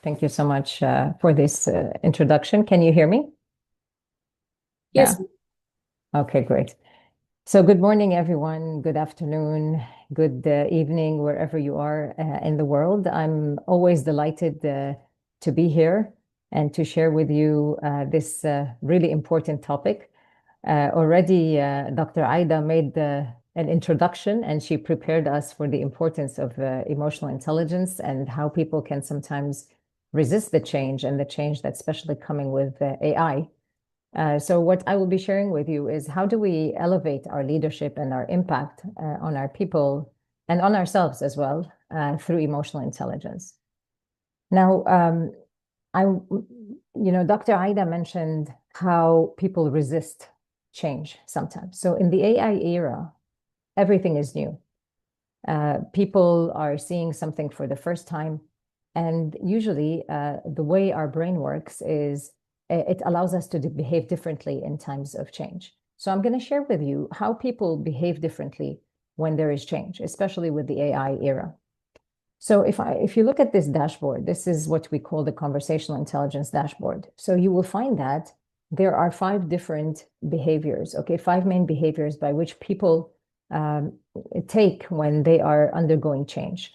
Thank you so much for this introduction. Can you hear me? Yes. Yeah. Okay, great. So good morning, everyone. Good afternoon, good evening, wherever you are in the world. I'm always delighted to be here and to share with you this really important topic. Already, Dr. Aida made an introduction and she prepared us for the importance of emotional intelligence and how people can sometimes resist the change and the change that's especially coming with AI. So what I will be sharing with you is how do we elevate our leadership and our impact on our people and on ourselves as well through emotional intelligence. Now, Dr. Aida mentioned how people resist change sometimes. So in the AI era, everything is new. People are seeing something for the first time. And usually the way our brain works is it allows us to behave differently in times of change. So I'm going to share with you how people behave differently when there is change, especially with the AI era. So if you look at this dashboard, this is what we call the conversational intelligence dashboard. So you will find that there are 5 different behaviors, okay, 5 main behaviors by which people take when they are undergoing change.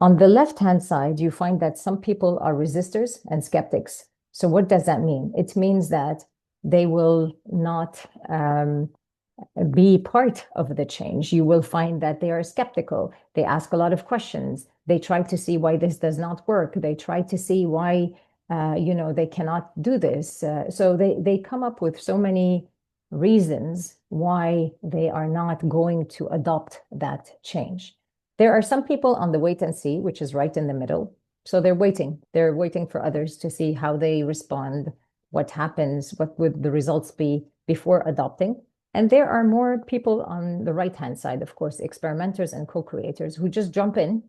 On the left-hand side, you find that some people are resistors and skeptics. So what does that mean? It means that they will not be part of the change. You will find that they are skeptical. They ask a lot of questions. They try to see why this does not work. They try to see why, they cannot do this. So they come up with so many reasons why they are not going to adopt that change. There are some people on the wait and see, which is right in the middle. So they're waiting. They're waiting for others to see how they respond, what happens, what would the results be before adopting. And there are more people on the right-hand side, of course, experimenters and co-creators who just jump in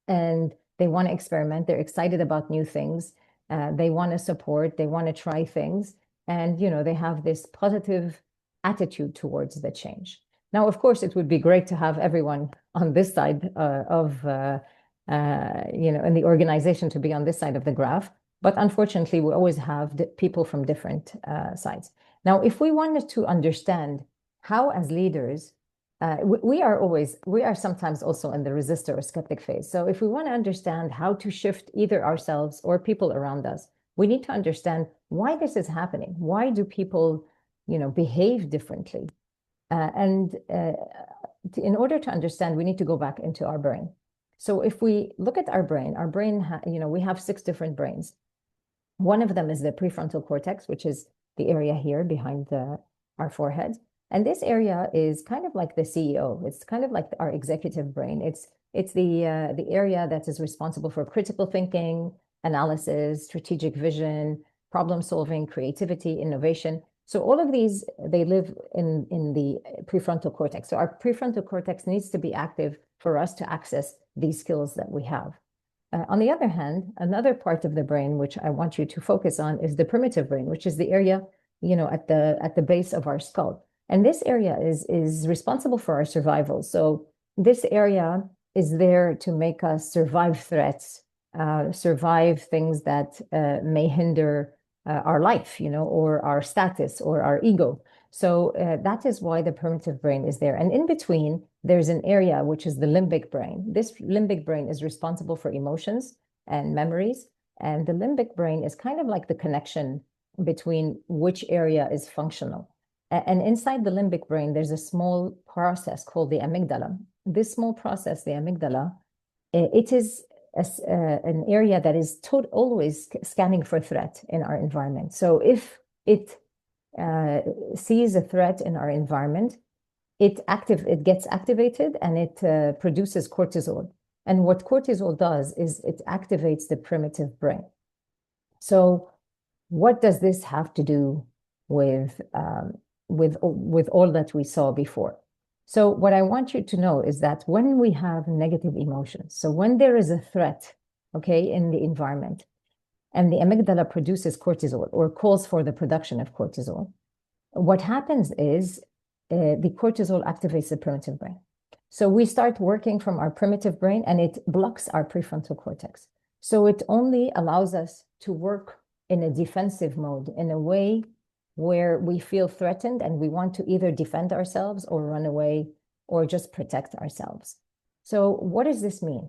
and they want to experiment. They're excited about new things. They want to support. They want to try things. And, they have this positive attitude towards the change. Now, of course, it would be great to have everyone on this side in the organization to be on this side of the graph. But unfortunately, we always have people from different sides. Now, if we wanted to understand how, as leaders, we are sometimes also in the resistor or skeptic phase. So if we want to understand how to shift either ourselves or people around us, we need to understand why this is happening. Why do people, behave differently? And in order to understand, we need to go back into our brain. So if we look at our brain, we have 6 different brains. One of them is the prefrontal cortex, which is the area here behind our forehead. And this area is kind of like the CEO. It's kind of like our executive brain. It's the area that is responsible for critical thinking, analysis, strategic vision, problem solving, creativity, innovation. So all of these, they live in the prefrontal cortex. So our prefrontal cortex needs to be active for us to access these skills that we have. On the other hand, another part of the brain, which I want you to focus on, is the primitive brain, which is the area, at the base of our skull. And this area is responsible for our survival. So this area is there to make us survive threats, survive things that may hinder our life, or our status or our ego. So that is why the primitive brain is there. And in between, there's an area which is the limbic brain. This limbic brain is responsible for emotions and memories. And the limbic brain is kind of like the connection between which area is functional. And inside the limbic brain, there's a small process called the amygdala. This small process, the amygdala, it is an area that is always scanning for threat in our environment. So if it sees a threat in our environment, it gets activated and it produces cortisol. And what cortisol does is it activates the primitive brain. So what does this have to do with all that we saw before? So what I want you to know is that when we have negative emotions, so when there is a threat, okay, in the environment, and the amygdala produces cortisol or calls for the production of cortisol, what happens is the cortisol activates the primitive brain. So we start working from our primitive brain and it blocks our prefrontal cortex. So it only allows us to work in a defensive mode, in a way where we feel threatened and we want to either defend ourselves or run away or just protect ourselves. So what does this mean?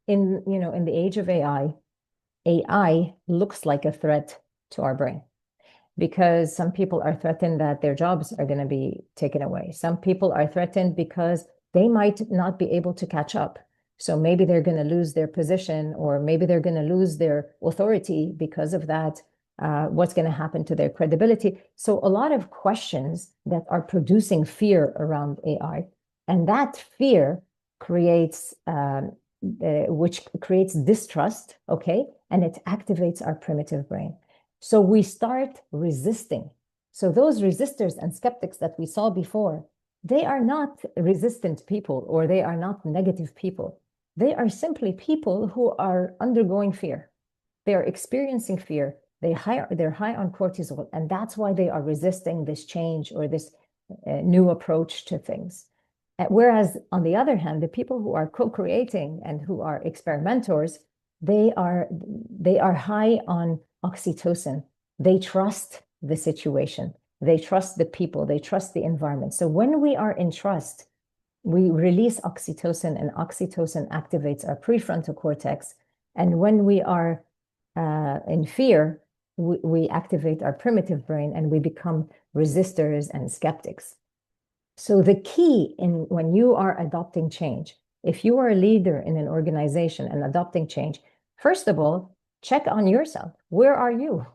In the age of AI looks like a threat to our brain, because some people are threatened that their jobs are going to be taken away. Some people are threatened because they might not be able to catch up. So maybe they're going to lose their position, or maybe they're going to lose their authority because of that. What's going to happen to their credibility? So a lot of questions that are producing fear around AI, and that fear creates, which creates distrust, okay? And it activates our primitive brain. So we start resisting. So those resistors and skeptics that we saw before, they are not resistant people, or they are not negative people. They are simply people who are undergoing fear. They are experiencing fear. They're high on cortisol, and that's why they are resisting this change or this new approach to things. Whereas on the other hand, the people who are co-creating and who are experimenters, they are high on oxytocin. They trust the situation. They trust the people. They trust the environment. So when we are in trust, we release oxytocin, and oxytocin activates our prefrontal cortex. And when we are in fear, we activate our primitive brain, and we become resistors and skeptics. So the key when you are adopting change, if you are a leader in an organization and adopting change, first of all, check on yourself. Where are you?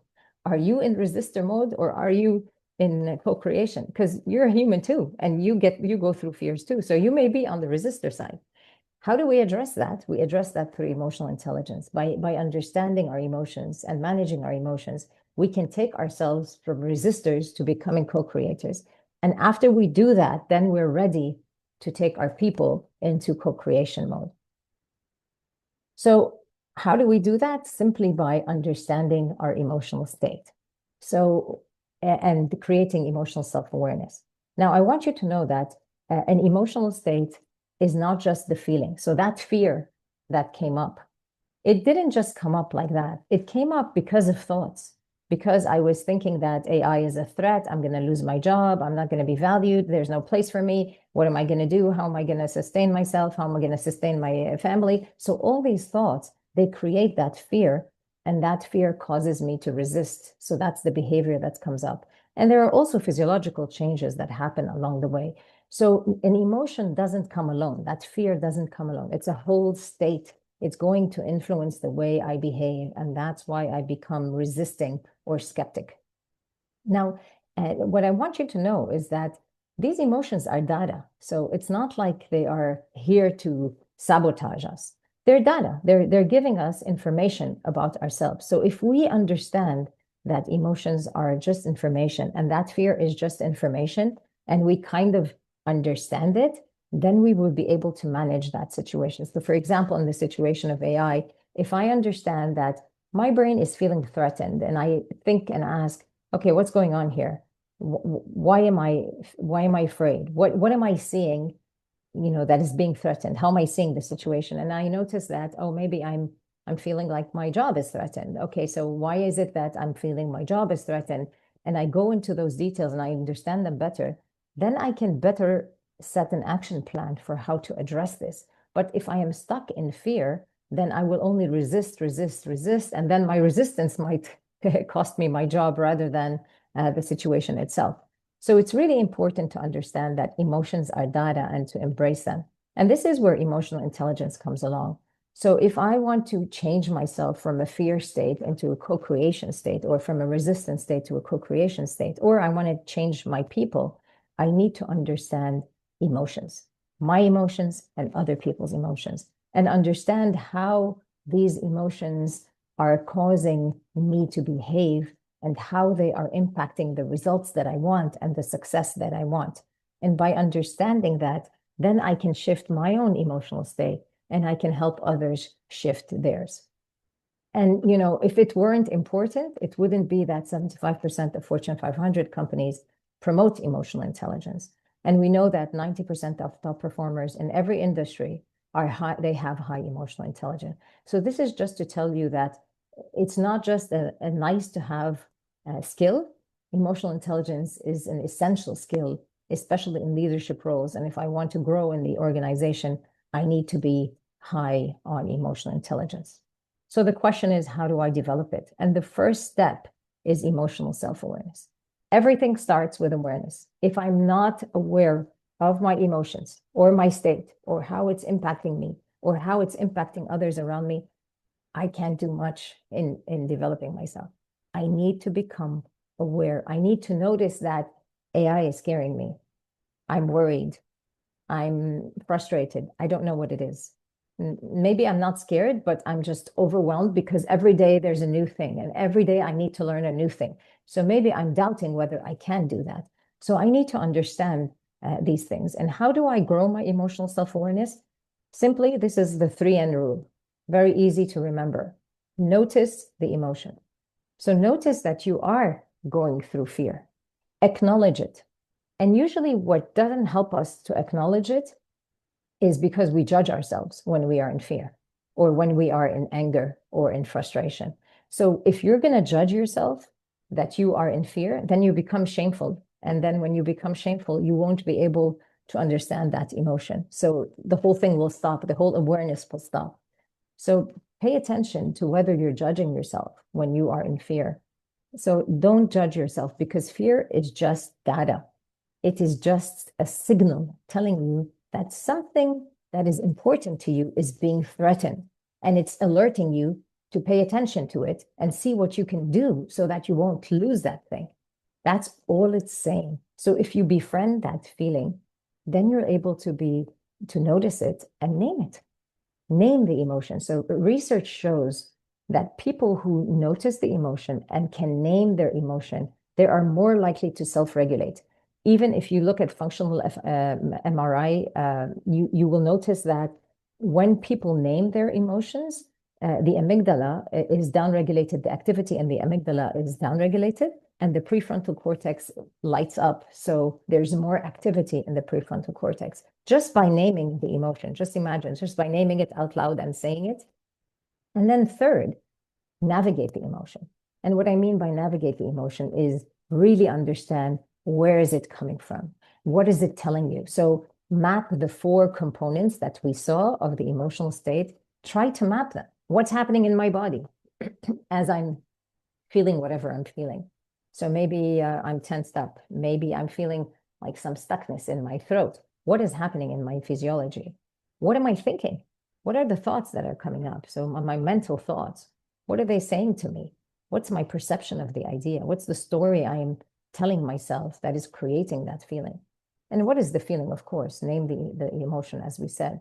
Are you in resistor mode, or are you in co-creation? Because you're a human too, and you go through fears too. So you may be on the resistor side. How do we address that? We address that through emotional intelligence. By understanding our emotions and managing our emotions, we can take ourselves from resistors to becoming co-creators. And after we do that, then we're ready to take our people into co-creation mode. So how do we do that? Simply by understanding our emotional state. So, and creating emotional self-awareness. Now, I want you to know that an emotional state is not just the feeling. So that fear that came up, it didn't just come up like that. It came up because of thoughts, because I was thinking that AI is a threat. I'm going to lose my job. I'm not going to be valued. There's no place for me. What am I going to do? How am I going to sustain myself? How am I going to sustain my family? So all these thoughts, they create that fear, and that fear causes me to resist. So that's the behavior that comes up. And there are also physiological changes that happen along the way. So an emotion doesn't come alone. That fear doesn't come alone. It's a whole state. It's going to influence the way I behave, and that's why I become resisting or skeptic. Now, what I want you to know is that these emotions are data. So it's not like they are here to sabotage us. They're data. They're giving us information about ourselves. So if we understand that emotions are just information, and that fear is just information, and we kind of understand it, then we will be able to manage that situation. So for example, in the situation of AI, if I understand that my brain is feeling threatened, and I think and ask, okay, what's going on here? Why am I afraid? What am I seeing, that is being threatened? How am I seeing the situation? And I notice that, oh, maybe I'm feeling like my job is threatened. Okay, so why is it that I'm feeling my job is threatened? And I go into those details and I understand them better. Then I can better set an action plan for how to address this. But if I am stuck in fear, then I will only resist, and then my resistance might cost me my job rather than the situation itself. So it's really important to understand that emotions are data and to embrace them. And this is where emotional intelligence comes along. So if I want to change myself from a fear state into a co-creation state, or from a resistance state to a co-creation state, or I want to change my people, I need to understand emotions, my emotions and other people's emotions, and understand how these emotions are causing me to behave and how they are impacting the results that I want and the success that I want. And by understanding that, then I can shift my own emotional state, and I can help others shift theirs. And, if it weren't important, it wouldn't be that 75% of Fortune 500 companies promote emotional intelligence. And we know that 90% of top performers in every industry are high, they have high emotional intelligence. So this is just to tell you that it's not just a nice to have skill. Emotional intelligence is an essential skill, especially in leadership roles. And if I want to grow in the organization, I need to be high on emotional intelligence. So the question is, how do I develop it? And the first step is emotional self-awareness. Everything starts with awareness. If I'm not aware of my emotions or my state or how it's impacting me or how it's impacting others around me, I can't do much in developing myself. I need to become aware. I need to notice that AI is scaring me. I'm worried. I'm frustrated. I don't know what it is. Maybe I'm not scared, but I'm just overwhelmed because every day there's a new thing and every day I need to learn a new thing. So maybe I'm doubting whether I can do that. So I need to understand these things. And how do I grow my emotional self-awareness? Simply, this is the 3N rule. Very easy to remember. Notice the emotion. So notice that you are going through fear. Acknowledge it. And usually what doesn't help us to acknowledge it is because we judge ourselves when we are in fear or when we are in anger or in frustration. So if you're going to judge yourself that you are in fear, then you become shameful. And then when you become shameful, you won't be able to understand that emotion. So the whole thing will stop. The whole awareness will stop. So pay attention to whether you're judging yourself when you are in fear. So don't judge yourself because fear is just data. It is just a signal telling you that something that is important to you is being threatened. And it's alerting you to pay attention to it and see what you can do so that you won't lose that thing. That's all it's saying. So if you befriend that feeling, then you're able to notice it and name it. Name the emotion. So research shows that people who notice the emotion and can name their emotion, they are more likely to self-regulate. Even if you look at functional MRI, you will notice that when people name their emotions, the amygdala is downregulated, the activity in the amygdala is downregulated, and the prefrontal cortex lights up. So there's more activity in the prefrontal cortex just by naming the emotion. Just imagine, just by naming it out loud and saying it. And then third, navigate the emotion. And what I mean by navigate the emotion is really understand, where is it coming from? What is it telling you? So map the 4 components that we saw of the emotional state. Try to map them. What's happening in my body as I'm feeling whatever I'm feeling? So maybe I'm tensed up. Maybe I'm feeling like some stuckness in my throat. What is happening in my physiology? What am I thinking? What are the thoughts that are coming up? So my mental thoughts, what are they saying to me? What's my perception of the idea? What's the story I'm telling myself that is creating that feeling? And what is the feeling? Of course, name the emotion, as we said.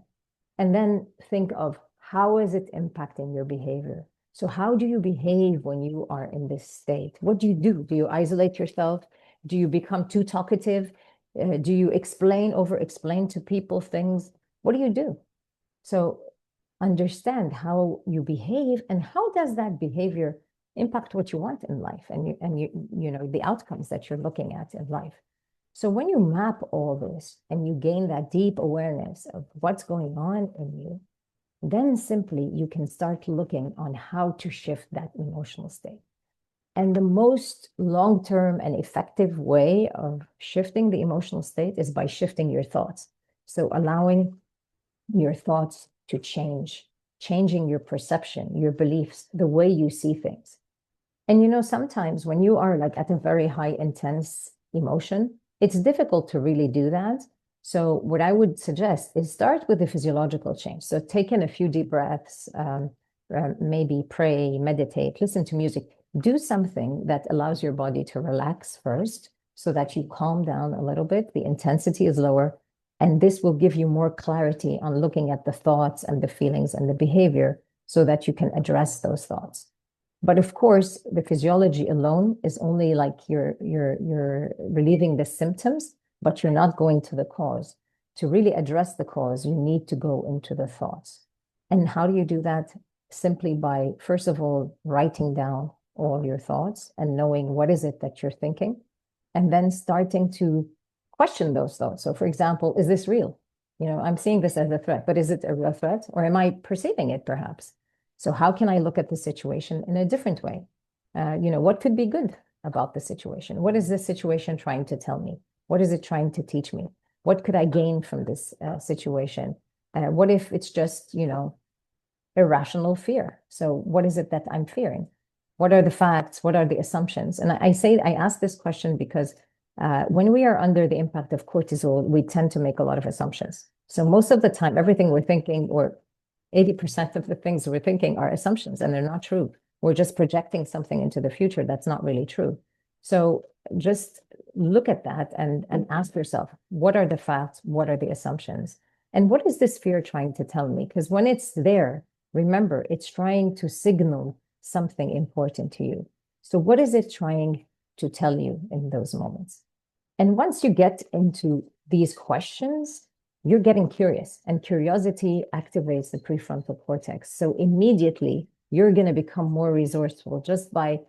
And then think of, how is it impacting your behavior? So how do you behave when you are in this state? What do you do? Do you isolate yourself? Do you become too talkative? Do you over-explain to people things? What do you do? So understand how you behave and how does that behavior impact what you want in life and you know the outcomes that you're looking at in life. So when you map all this and you gain that deep awareness of what's going on in you, then simply you can start looking on how to shift that emotional state. And the most long-term and effective way of shifting the emotional state is by shifting your thoughts. So allowing your thoughts to change, changing your perception, your beliefs, the way you see things. And you know, sometimes when you are like at a very high intense emotion, it's difficult to really do that. So what I would suggest is start with the physiological change. So take in a few deep breaths, maybe pray, meditate, listen to music, do something that allows your body to relax first so that you calm down a little bit. The intensity is lower. And this will give you more clarity on looking at the thoughts and the feelings and the behavior so that you can address those thoughts. But of course, the physiology alone is only like you're relieving the symptoms, but you're not going to the cause. To really address the cause, you need to go into the thoughts. And how do you do that? Simply by, first of all, writing down all your thoughts and knowing what is it that you're thinking, and then starting to question those thoughts. So for example, is this real? I'm seeing this as a threat, but is it a real threat or am I perceiving it perhaps? So how can I look at the situation in a different way? What could be good about the situation? What is this situation trying to tell me? What is it trying to teach me? What could I gain from this situation? What if it's just, irrational fear? So what is it that I'm fearing? What are the facts? What are the assumptions? And I ask this question because when we are under the impact of cortisol, we tend to make a lot of assumptions. So most of the time, everything we're thinking, or 80% of the things we're thinking, are assumptions, and they're not true. We're just projecting something into the future that's not really true. So just look at that and ask yourself, what are the facts? What are the assumptions? And what is this fear trying to tell me? Because when it's there, remember, it's trying to signal something important to you. So what is it trying to tell you in those moments? And once you get into these questions, you're getting curious, and curiosity activates the prefrontal cortex. So immediately you're going to become more resourceful just by,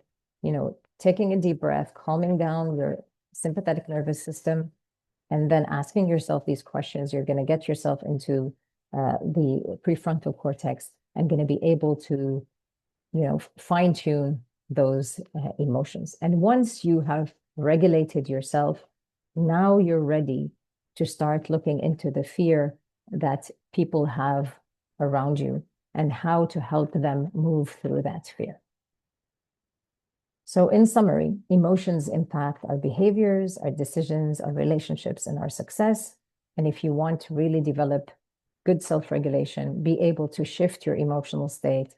taking a deep breath, calming down your sympathetic nervous system, and then asking yourself these questions. You're going to get yourself into the prefrontal cortex and going to be able to, fine tune those emotions. And once you have regulated yourself, now you're ready to start looking into the fear that people have around you and how to help them move through that fear. So in summary, emotions impact our behaviors, our decisions, our relationships, and our success. And if you want to really develop good self-regulation, be able to shift your emotional state,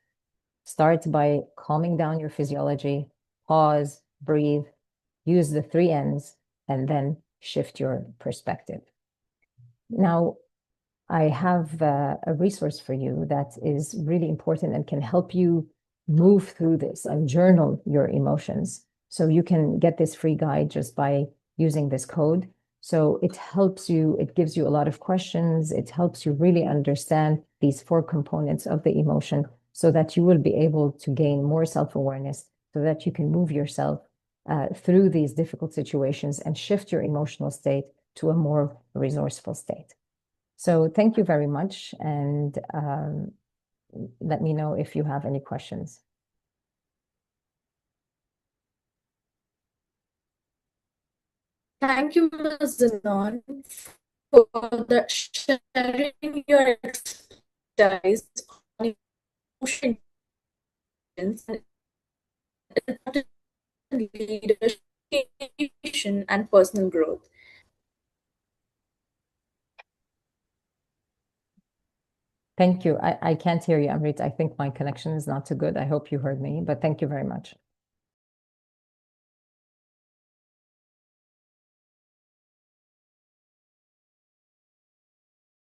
start by calming down your physiology, pause, breathe, use the 3 N's, and then shift your perspective. Now, I have a resource for you that is really important and can help you move through this and journal your emotions. So you can get this free guide just by using this code. So it helps you, it gives you a lot of questions. It helps you really understand these 4 components of the emotion so that you will be able to gain more self-awareness so that you can move yourself through these difficult situations and shift your emotional state to a more resourceful state. So thank you very much, and let me know if you have any questions. Thank you, Ms. Zeinoun, for sharing your expertise on emotion intelligence and leadership and personal growth. Thank you. I can't hear you, Amrit. I think my connection is not too good. I hope you heard me, but thank you very much.